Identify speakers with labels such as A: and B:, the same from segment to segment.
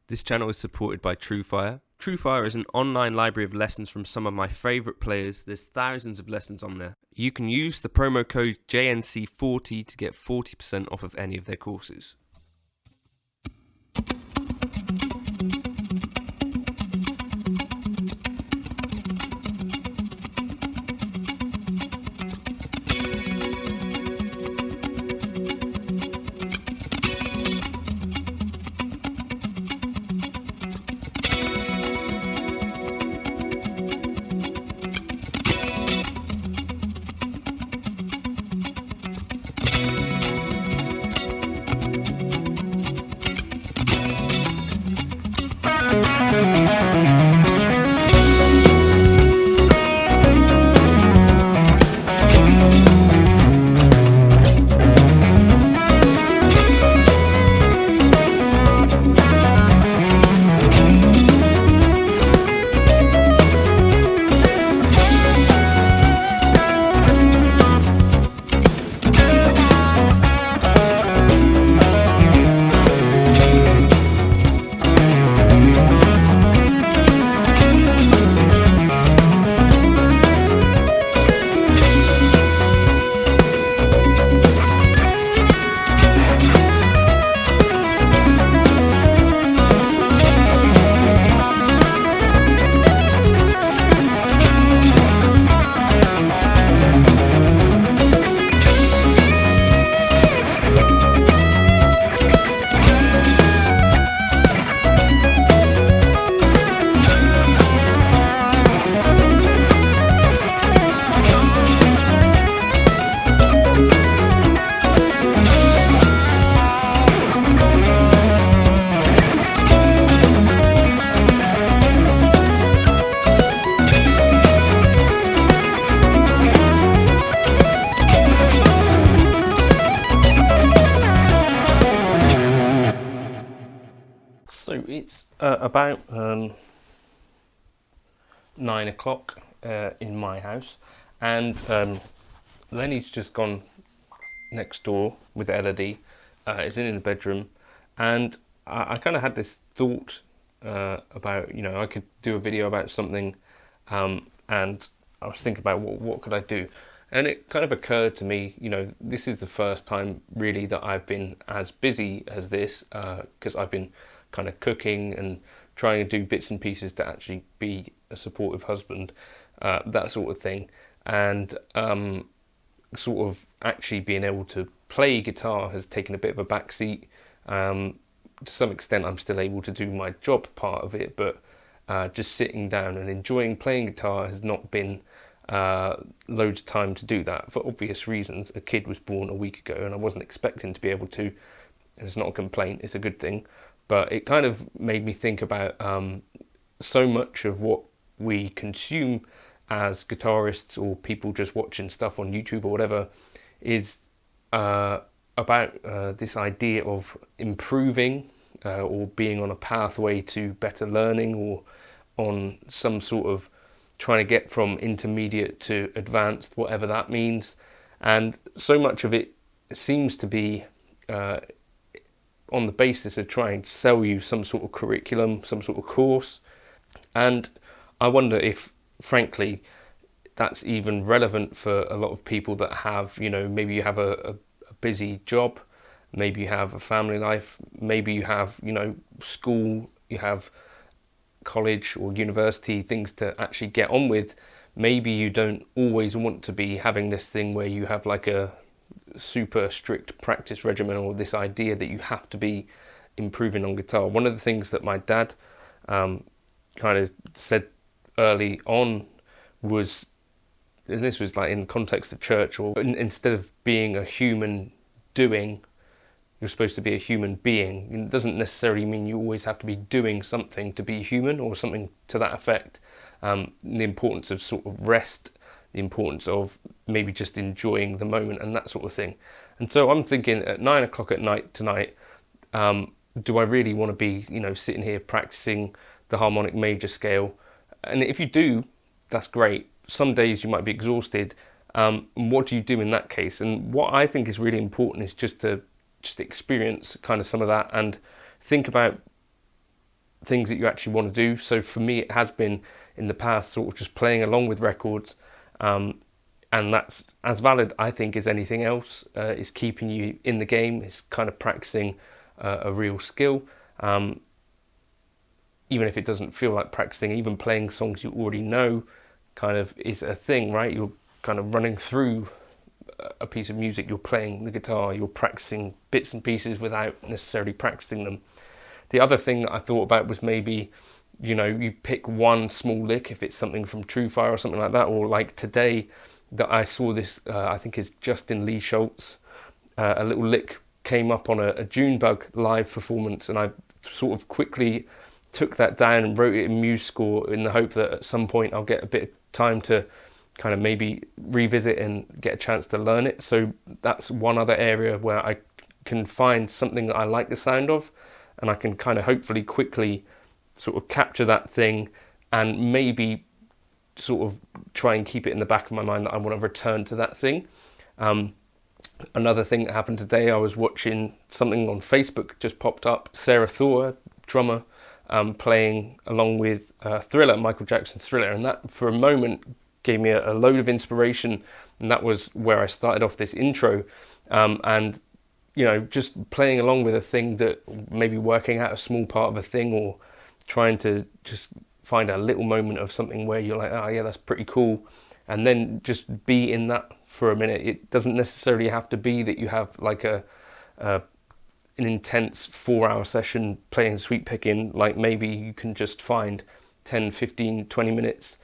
A: This channel is supported by TrueFire. TrueFire is an online library of lessons from some of my favourite players. There's thousands of lessons on there. You can use the promo code JNC40 to get 40% off of any of their courses. So it's about 9 o'clock in my house, and Lenny's just gone next door with the LED. It's in the bedroom, and I kind of had this thought about, you know, I could do a video about something, and I was thinking about what could I do, and it kind of occurred to me, you know, this is the first time really that I've been as busy as this, because I've been kind of cooking and trying to do bits and pieces to actually be a supportive husband, that sort of thing, and sort of actually being able to play guitar has taken a bit of a backseat. To some extent I'm still able to do my job part of it, but just sitting down and enjoying playing guitar has not been loads of time to do that, for obvious reasons. A kid was born a week ago and I wasn't expecting to be able to, and it's not a complaint, it's a good thing. But it kind of made me think about so much of what we consume as guitarists, or people just watching stuff on YouTube or whatever, is about this idea of improving or being on a pathway to better learning, or on some sort of trying to get from intermediate to advanced, whatever that means. And so much of it seems to be on the basis of trying to sell you some sort of curriculum, some sort of course. And I wonder if, frankly, that's even relevant for a lot of people that have, you know, maybe you have a busy job, maybe you have a family life, maybe you have, you know, school, you have college or university, things to actually get on with. Maybe you don't always want to be having this thing where you have like a super strict practice regimen, or this idea that you have to be improving on guitar. One of the things that my dad kind of said early on was, and this was like in context of church, or instead of being a human doing, you're supposed to be a human being. It doesn't necessarily mean you always have to be doing something to be human, or something to that effect. The importance of sort of rest, the importance of maybe just enjoying the moment and that sort of thing. And so I'm thinking, at 9 o'clock at night tonight, do I really want to be, you know, sitting here practicing the harmonic major scale? And if you do, that's great. Some days you might be exhausted. What do you do in that case? And what I think is really important is just to experience kind of some of that, and think about things that you actually want to do. So for me, it has been in the past sort of just playing along with records, and that's as valid, I think, as anything else. Is keeping you in the game. It's kind of practicing a real skill, even if it doesn't feel like practicing. Even playing songs you already know kind of is a thing, right? You're kind of running through a piece of music, you're playing the guitar, you're practicing bits and pieces without necessarily practicing them. The other thing that I thought about was maybe, you pick one small lick, if it's something from True Fire or something like that, or like today that I saw this, I think is Justin Lee Schultz, a little lick came up on a Junebug live performance, and I sort of quickly took that down and wrote it in MuseScore in the hope that at some point I'll get a bit of time to kind of maybe revisit and get a chance to learn it. So that's one other area where I can find something that I like the sound of, and I can kind of hopefully quickly sort of capture that thing and maybe sort of try and keep it in the back of my mind that I want to return to that thing. Another thing that happened today, I was watching something on Facebook, just popped up, Sarah Thor, drummer, playing along with Thriller, Michael Jackson's Thriller, and that for a moment gave me a load of inspiration, and that was where I started off this intro, and just playing along with a thing that maybe working out a small part of a thing, or trying to just find a little moment of something where you're like, oh yeah, that's pretty cool, and then just be in that for a minute. It doesn't necessarily have to be that you have like an intense 4-hour session playing sweep picking. Like maybe you can just find 10, 15, 20 minutes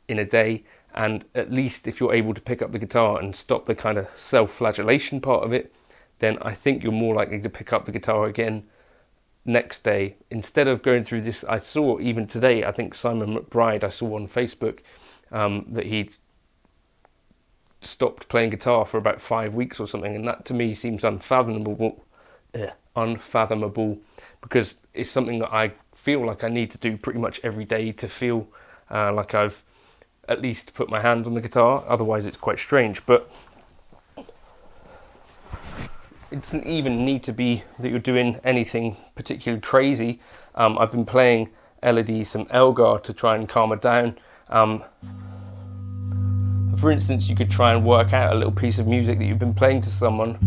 A: in a day, and at least if you're able to pick up the guitar and stop the kind of self-flagellation part of it, then I think you're more likely to pick up the guitar again next day, instead of going through this. I saw even today, I think Simon McBride, I saw on Facebook that he'd stopped playing guitar for about 5 weeks or something, and that to me seems unfathomable, because it's something that I feel like I need to do pretty much every day to feel like I've at least put my hands on the guitar. Otherwise it's quite strange. But it doesn't even need to be that you're doing anything particularly crazy. I've been playing Elodie some Elgar to try and calm her down. For instance, you could try and work out a little piece of music that you've been playing to someone.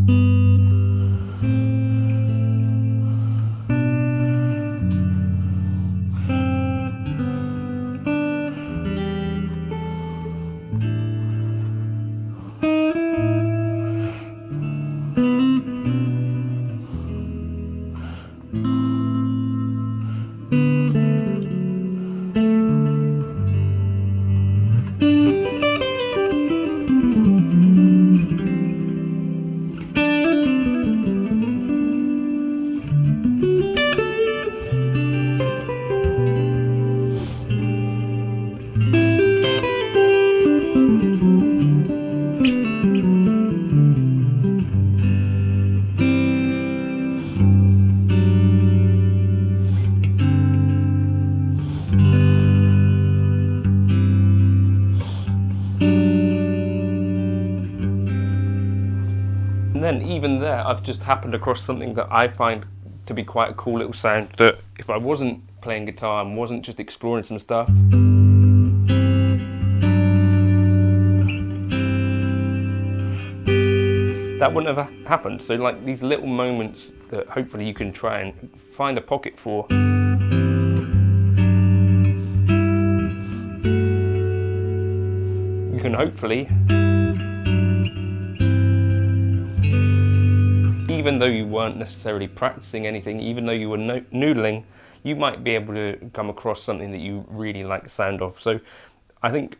A: And then even there, I've just happened across something that I find to be quite a cool little sound, that if I wasn't playing guitar and wasn't just exploring some stuff, that wouldn't have happened. So like these little moments that hopefully you can try and find a pocket for. You can hopefully, even though you weren't necessarily practicing anything, even though you were noodling, you might be able to come across something that you really like the sound of. So I think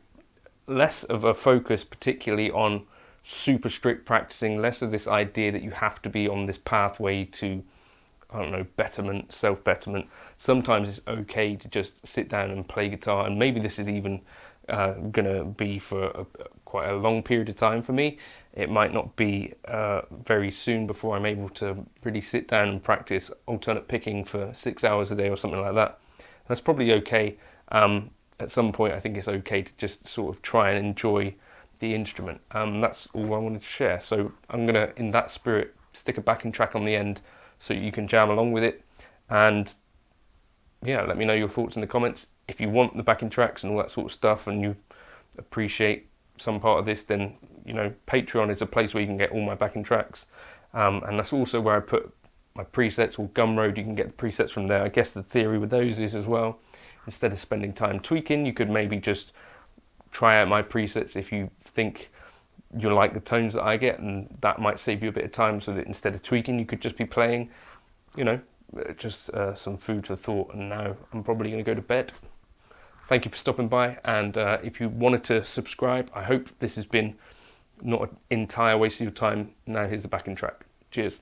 A: less of a focus particularly on super strict practicing, less of this idea that you have to be on this pathway to, I don't know, betterment, self-betterment. Sometimes it's okay to just sit down and play guitar, and maybe this is even gonna be for quite a long period of time for me. It might not be very soon before I'm able to really sit down and practice alternate picking for 6 hours a day or something like that. That's probably okay. At some point I think it's okay to just sort of try and enjoy the instrument. That's all I wanted to share. So I'm gonna, in that spirit, stick a backing track on the end so you can jam along with it. And yeah, let me know your thoughts in the comments. If you want the backing tracks and all that sort of stuff, and you appreciate some part of this, then Patreon is a place where you can get all my backing tracks, and that's also where I put my presets, or Gumroad. You can get the presets from there. I guess the theory with those is as well, instead of spending time tweaking, you could maybe just try out my presets if you think you like the tones that I get, and that might save you a bit of time, so that instead of tweaking, you could just be playing, just some food for thought. And now I'm probably going to go to bed. Thank you for stopping by, and if you wanted to subscribe, I hope this has been not an entire waste of your time. Now here's the backing track. Cheers.